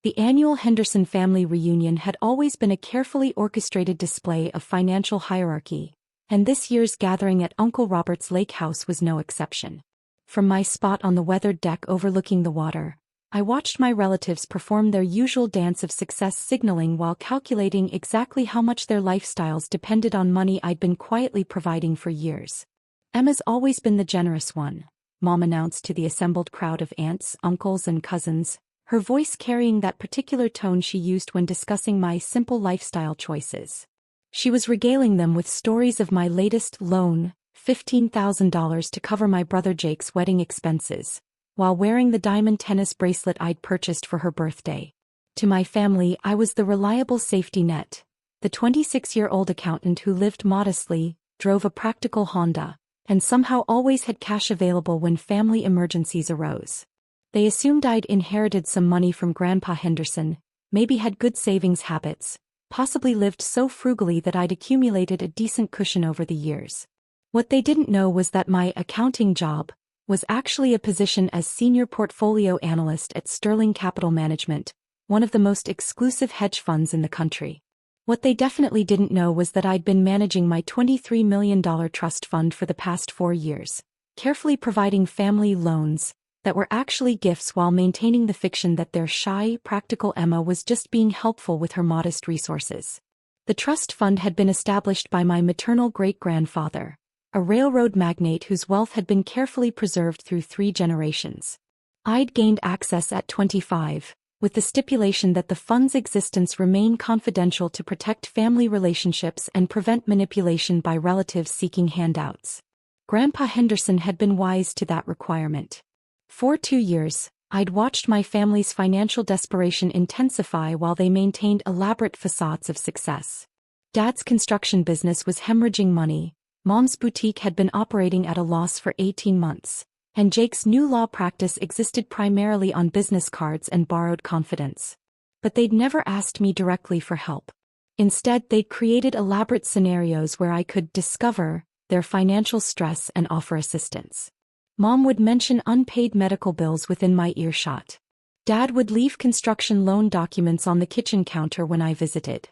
The annual Henderson family reunion had always been a carefully orchestrated display of financial hierarchy, and this year's gathering at Uncle Robert's lake house was no exception. From my spot on the weathered deck overlooking the water, I watched my relatives perform their usual dance of success signaling while calculating exactly how much their lifestyles depended on money I'd been quietly providing for years. "Emma's always been the generous one," Mom announced to the assembled crowd of aunts, uncles, and cousins, her voice carrying that particular tone she used when discussing my simple lifestyle choices. She was regaling them with stories of my latest loan, $15,000 to cover my brother Jake's wedding expenses, while wearing the diamond tennis bracelet I'd purchased for her birthday. To my family, I was the reliable safety net, the 26-year-old accountant who lived modestly, drove a practical Honda, and somehow always had cash available when family emergencies arose. They assumed I'd inherited some money from Grandpa Henderson, maybe had good savings habits, possibly lived so frugally that I'd accumulated a decent cushion over the years. What they didn't know was that my accounting job was actually a position as senior portfolio analyst at Sterling Capital Management, one of the most exclusive hedge funds in the country. What they definitely didn't know was that I'd been managing my $23 million trust fund for the past 4 years, carefully providing family loans that were actually gifts while maintaining the fiction that their shy, practical Emma was just being helpful with her modest resources. The trust fund had been established by my maternal great-grandfather, a railroad magnate whose wealth had been carefully preserved through 3 generations. I'd gained access at 25, with the stipulation that the fund's existence remain confidential to protect family relationships and prevent manipulation by relatives seeking handouts. Grandpa Henderson had been wise to that requirement. For 2 years, I'd watched my family's financial desperation intensify while they maintained elaborate facades of success. Dad's construction business was hemorrhaging money, Mom's boutique had been operating at a loss for 18 months, and Jake's new law practice existed primarily on business cards and borrowed confidence. But they'd never asked me directly for help. Instead, they'd created elaborate scenarios where I could discover their financial stress and offer assistance. Mom would mention unpaid medical bills within my earshot. Dad would leave construction loan documents on the kitchen counter when I visited.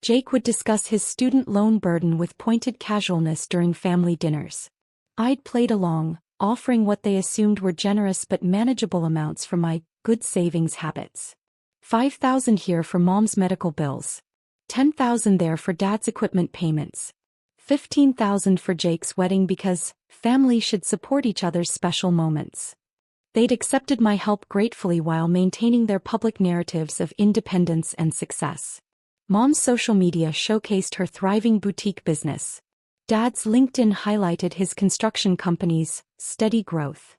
Jake would discuss his student loan burden with pointed casualness during family dinners. I'd played along, offering what they assumed were generous but manageable amounts from my good savings habits. $5,000 here for Mom's medical bills. $10,000 there for Dad's equipment payments. $15,000 for Jake's wedding because family should support each other's special moments. They'd accepted my help gratefully while maintaining their public narratives of independence and success. Mom's social media showcased her thriving boutique business. Dad's LinkedIn highlighted his construction company's steady growth.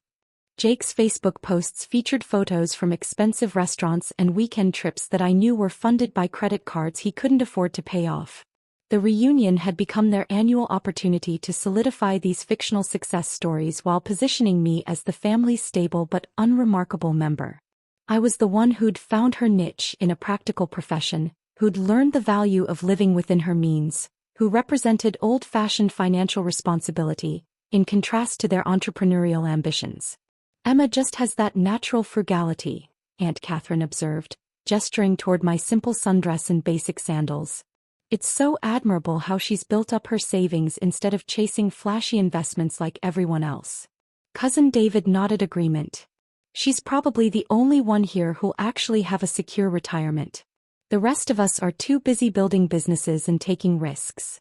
Jake's Facebook posts featured photos from expensive restaurants and weekend trips that I knew were funded by credit cards he couldn't afford to pay off. The reunion had become their annual opportunity to solidify these fictional success stories while positioning me as the family's stable but unremarkable member. I was the one who'd found her niche in a practical profession, who'd learned the value of living within her means, who represented old-fashioned financial responsibility, in contrast to their entrepreneurial ambitions. "Emma just has that natural frugality," Aunt Catherine observed, gesturing toward my simple sundress and basic sandals. "It's so admirable how she's built up her savings instead of chasing flashy investments like everyone else." Cousin David nodded agreement. "She's probably the only one here who'll actually have a secure retirement. The rest of us are too busy building businesses and taking risks."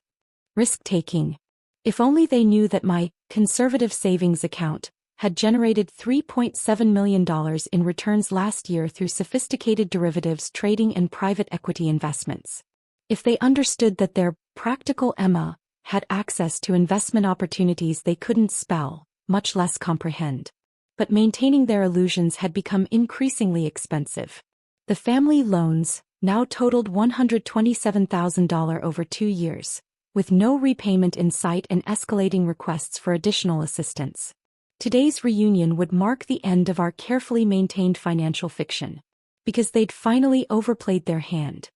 Risk-taking. If only they knew that my conservative savings account had generated $3.7 million in returns last year through sophisticated derivatives trading and private equity investments. If they understood that their practical Emma had access to investment opportunities they couldn't spell, much less comprehend. But maintaining their illusions had become increasingly expensive. The family loans now totaled $127,000 over 2 years, with no repayment in sight and escalating requests for additional assistance. Today's reunion would mark the end of our carefully maintained financial fiction, because they'd finally overplayed their hand.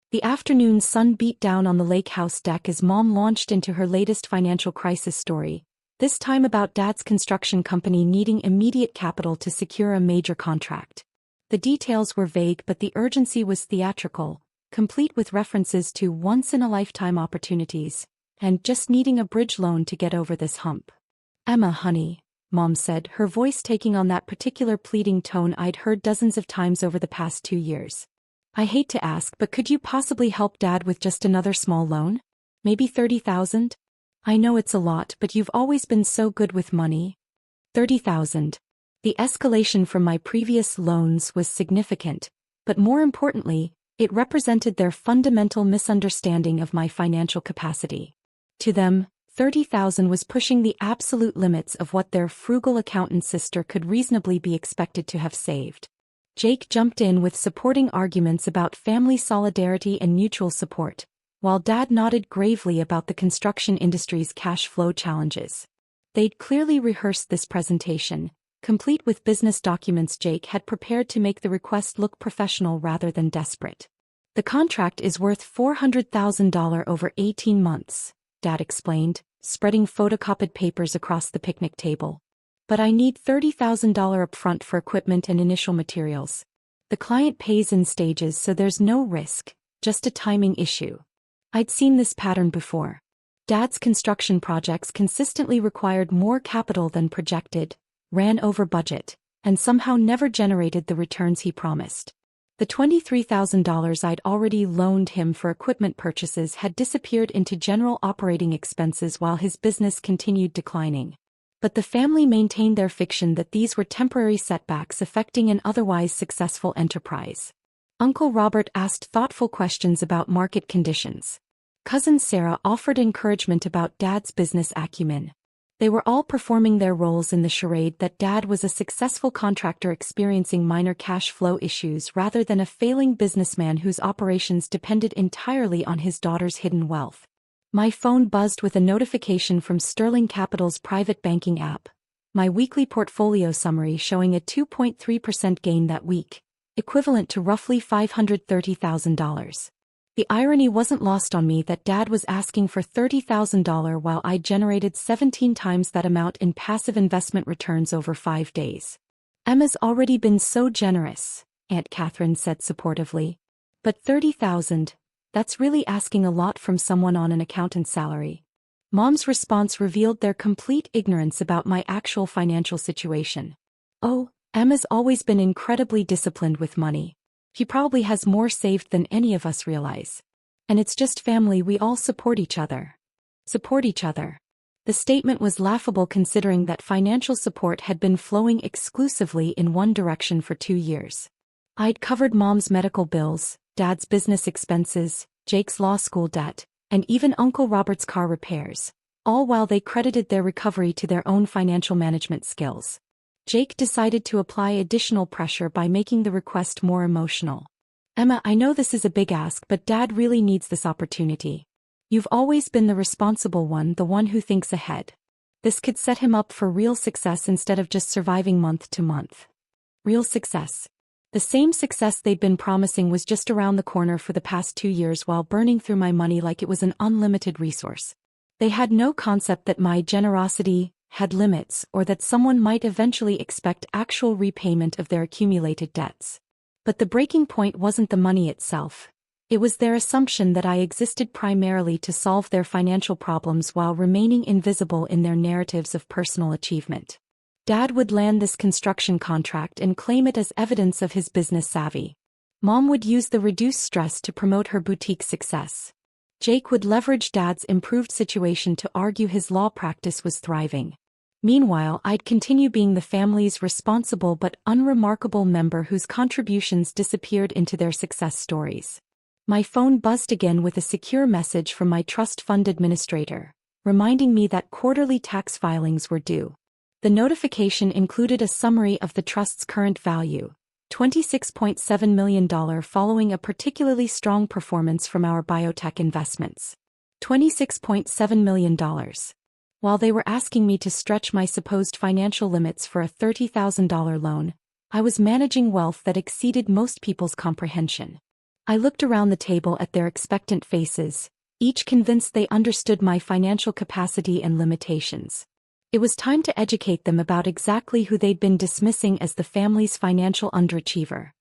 The afternoon sun beat down on the lake house deck as Mom launched into her latest financial crisis story, this time about Dad's construction company needing immediate capital to secure a major contract. The details were vague but the urgency was theatrical, complete with references to once-in-a-lifetime opportunities, and just needing a bridge loan to get over this hump. "Emma, honey," Mom said, her voice taking on that particular pleading tone I'd heard dozens of times over the past 2 years. "I hate to ask, but could you possibly help Dad with just another small loan? Maybe 30,000? I know it's a lot, but you've always been so good with money." 30,000. The escalation from my previous loans was significant, but more importantly, it represented their fundamental misunderstanding of my financial capacity. To them, 30,000 was pushing the absolute limits of what their frugal accountant sister could reasonably be expected to have saved. Jake jumped in with supporting arguments about family solidarity and mutual support, while Dad nodded gravely about the construction industry's cash flow challenges. They'd clearly rehearsed this presentation, complete with business documents Jake had prepared to make the request look professional rather than desperate. "The contract is worth $400,000 over 18 months, Dad explained, spreading photocopied papers across the picnic table. "But I need $30,000 upfront for equipment and initial materials. The client pays in stages so there's no risk, just a timing issue." I'd seen this pattern before. Dad's construction projects consistently required more capital than projected, ran over budget, and somehow never generated the returns he promised. The $23,000 I'd already loaned him for equipment purchases had disappeared into general operating expenses while his business continued declining. But the family maintained their fiction that these were temporary setbacks affecting an otherwise successful enterprise. Uncle Robert asked thoughtful questions about market conditions. Cousin Sarah offered encouragement about Dad's business acumen. They were all performing their roles in the charade that Dad was a successful contractor experiencing minor cash flow issues rather than a failing businessman whose operations depended entirely on his daughter's hidden wealth. My phone buzzed with a notification from Sterling Capital's private banking app, my weekly portfolio summary showing a 2.3% gain that week, equivalent to roughly $530,000. The irony wasn't lost on me that Dad was asking for $30,000 while I generated 17 times that amount in passive investment returns over 5 days. "Emma's already been so generous," Aunt Catherine said supportively. "But 30,000, that's really asking a lot from someone on an accountant's salary." Mom's response revealed their complete ignorance about my actual financial situation. "Oh, Emma's always been incredibly disciplined with money. He probably has more saved than any of us realize. And it's just family, we all support each other." Support each other. The statement was laughable considering that financial support had been flowing exclusively in one direction for 2 years. I'd covered Mom's medical bills, Dad's business expenses, Jake's law school debt, and even Uncle Robert's car repairs, all while they credited their recovery to their own financial management skills. Jake decided to apply additional pressure by making the request more emotional. "Emma, I know this is a big ask, but Dad really needs this opportunity. You've always been the responsible one, the one who thinks ahead. This could set him up for real success instead of just surviving month to month." Real success. The same success they'd been promising was just around the corner for the past 2 years while burning through my money like it was an unlimited resource. They had no concept that my generosity had limits or that someone might eventually expect actual repayment of their accumulated debts. But the breaking point wasn't the money itself. It was their assumption that I existed primarily to solve their financial problems while remaining invisible in their narratives of personal achievement. Dad would land this construction contract and claim it as evidence of his business savvy. Mom would use the reduced stress to promote her boutique success. Jake would leverage Dad's improved situation to argue his law practice was thriving. Meanwhile, I'd continue being the family's responsible but unremarkable member whose contributions disappeared into their success stories. My phone buzzed again with a secure message from my trust fund administrator, reminding me that quarterly tax filings were due. The notification included a summary of the trust's current value, $26.7 million, following a particularly strong performance from our biotech investments. $26.7 million. While they were asking me to stretch my supposed financial limits for a $30,000 loan, I was managing wealth that exceeded most people's comprehension. I looked around the table at their expectant faces, each convinced they understood my financial capacity and limitations. It was time to educate them about exactly who they'd been dismissing as the family's financial underachiever,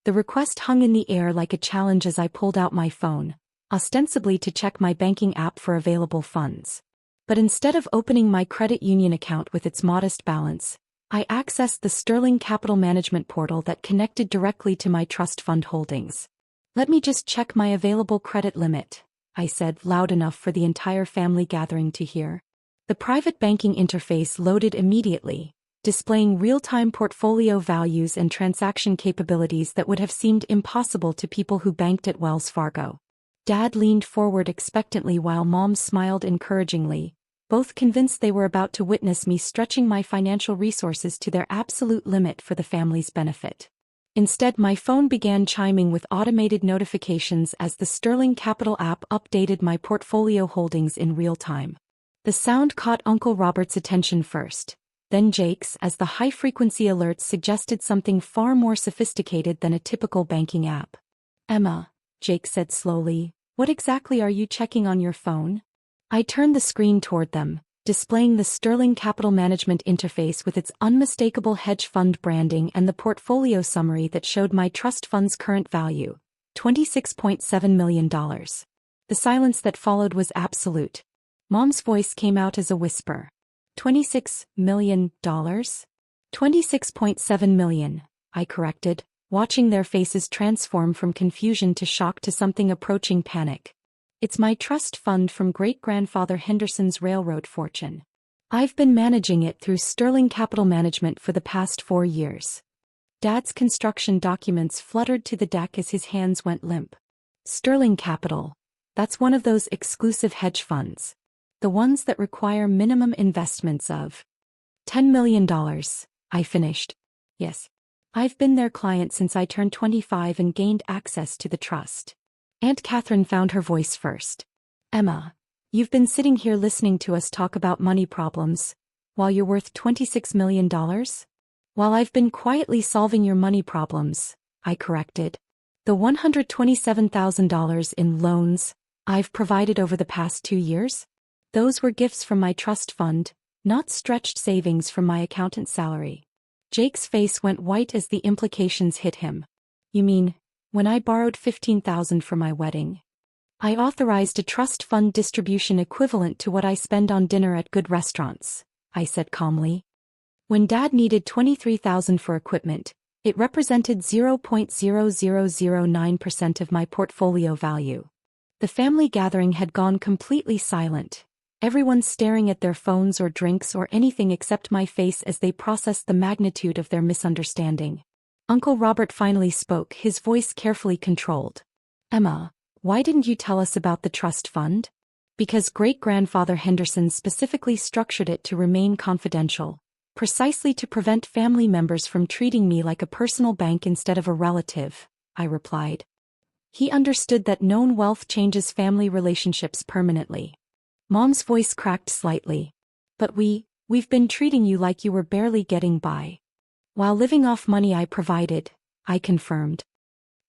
The request hung in the air like a challenge as I pulled out my phone, ostensibly to check my banking app for available funds. But instead of opening my credit union account with its modest balance, I accessed the Sterling Capital Management portal that connected directly to my trust fund holdings. "Let me just check my available credit limit," I said loud enough for the entire family gathering to hear. The private banking interface loaded immediately, displaying real-time portfolio values and transaction capabilities that would have seemed impossible to people who banked at Wells Fargo. Dad leaned forward expectantly while Mom smiled encouragingly, both convinced they were about to witness me stretching my financial resources to their absolute limit for the family's benefit. Instead, my phone began chiming with automated notifications as the Sterling Capital app updated my portfolio holdings in real time. The sound caught Uncle Robert's attention first, then Jake's, as the high-frequency alerts suggested something far more sophisticated than a typical banking app. "Emma," Jake said slowly, "what exactly are you checking on your phone?" I turned the screen toward them, displaying the Sterling Capital Management interface with its unmistakable hedge fund branding and the portfolio summary that showed my trust fund's current value, $26.7 million. The silence that followed was absolute. Mom's voice came out as a whisper. $26 million? $26.7 million, I corrected, watching their faces transform from confusion to shock to something approaching panic. "It's my trust fund from great-grandfather Henderson's railroad fortune. I've been managing it through Sterling Capital Management for the past 4 years." Dad's construction documents fluttered to the deck as his hands went limp. "Sterling Capital, that's one of those exclusive hedge funds. The ones that require minimum investments of $10 million, I finished. "Yes. I've been their client since I turned 25 and gained access to the trust." Aunt Catherine found her voice first. "Emma, you've been sitting here listening to us talk about money problems, while you're worth $26 million? While I've been quietly solving your money problems," I corrected. "The $127,000 in loans I've provided over the past 2 years? Those were gifts from my trust fund, not stretched savings from my accountant's salary." Jake's face went white as the implications hit him. "You mean, when I borrowed $15,000 for my wedding, I authorized a trust fund distribution equivalent to what I spend on dinner at good restaurants," I said calmly. "When Dad needed $23,000 for equipment, it represented 0.0009% of my portfolio value." The family gathering had gone completely silent, everyone staring at their phones or drinks or anything except my face as they processed the magnitude of their misunderstanding. Uncle Robert finally spoke, his voice carefully controlled. "Emma, why didn't you tell us about the trust fund?" "Because great-grandfather Henderson specifically structured it to remain confidential, precisely to prevent family members from treating me like a personal bank instead of a relative," I replied. "He understood that known wealth changes family relationships permanently." Mom's voice cracked slightly. "But we've been treating you like you were barely getting by, while living off money I provided," I confirmed.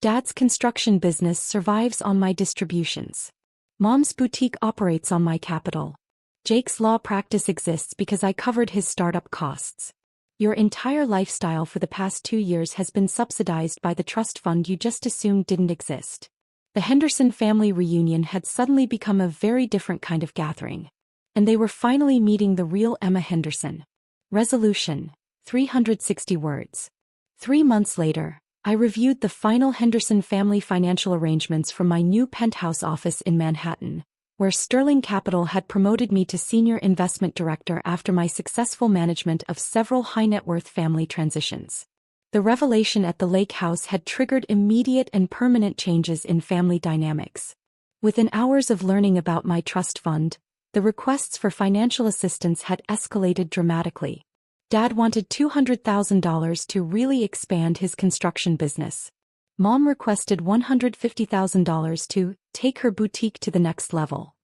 "Dad's construction business survives on my distributions. Mom's boutique operates on my capital. Jake's law practice exists because I covered his startup costs. Your entire lifestyle for the past 2 years has been subsidized by the trust fund you just assumed didn't exist." The Henderson family reunion had suddenly become a very different kind of gathering. And they were finally meeting the real Emma Henderson. Resolution: 360 words. 3 months later, I reviewed the final Henderson family financial arrangements from my new penthouse office in Manhattan, where Sterling Capital had promoted me to senior investment director after my successful management of several high-net-worth family transitions. The revelation at the lake house had triggered immediate and permanent changes in family dynamics. Within hours of learning about my trust fund, the requests for financial assistance had escalated dramatically. Dad wanted $200,000 to really expand his construction business. Mom requested $150,000 to take her boutique to the next level.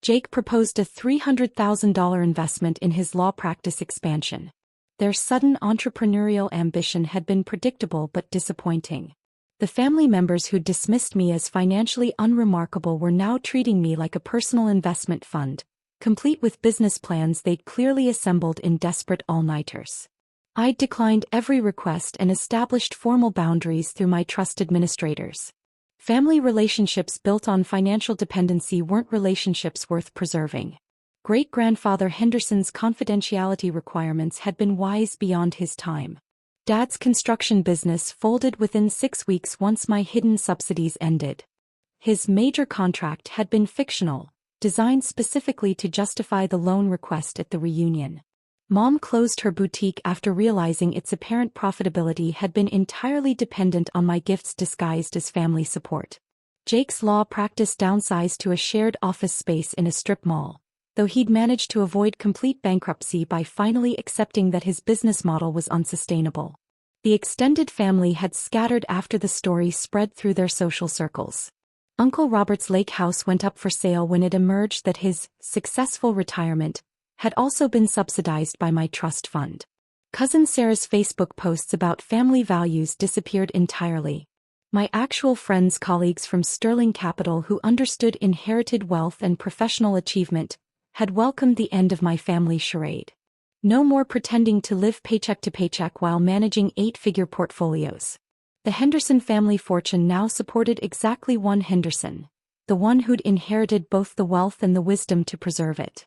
Jake proposed a $300,000 investment in his law practice expansion. Their sudden entrepreneurial ambition had been predictable but disappointing. The family members who dismissed me as financially unremarkable were now treating me like a personal investment fund, complete with business plans they'd clearly assembled in desperate all-nighters. I'd declined every request and established formal boundaries through my trust administrators. Family relationships built on financial dependency weren't relationships worth preserving. Great-grandfather Henderson's confidentiality requirements had been wise beyond his time. Dad's construction business folded within 6 weeks once my hidden subsidies ended. His major contract had been fictional, designed specifically to justify the loan request at the reunion. Mom closed her boutique after realizing its apparent profitability had been entirely dependent on my gifts disguised as family support. Jake's law practice downsized to a shared office space in a strip mall, though he'd managed to avoid complete bankruptcy by finally accepting that his business model was unsustainable. The extended family had scattered after the story spread through their social circles. Uncle Robert's lake house went up for sale when it emerged that his successful retirement had also been subsidized by my trust fund. Cousin Sarah's Facebook posts about family values disappeared entirely. My actual friends, colleagues from Sterling Capital who understood inherited wealth and professional achievement, had welcomed the end of my family charade. No more pretending to live paycheck to paycheck while managing 8-figure portfolios. The Henderson family fortune now supported exactly one Henderson, the one who'd inherited both the wealth and the wisdom to preserve it.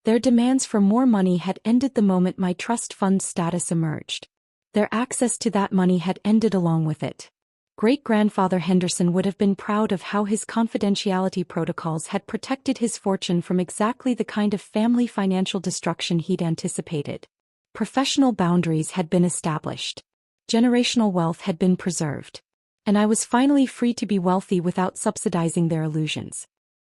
Their demands for more money had ended the moment my trust fund status emerged. Their access to that money had ended along with it. Great-grandfather Henderson would have been proud of how his confidentiality protocols had protected his fortune from exactly the kind of family financial destruction he'd anticipated. Professional boundaries had been established. Generational wealth had been preserved. And I was finally free to be wealthy without subsidizing their illusions.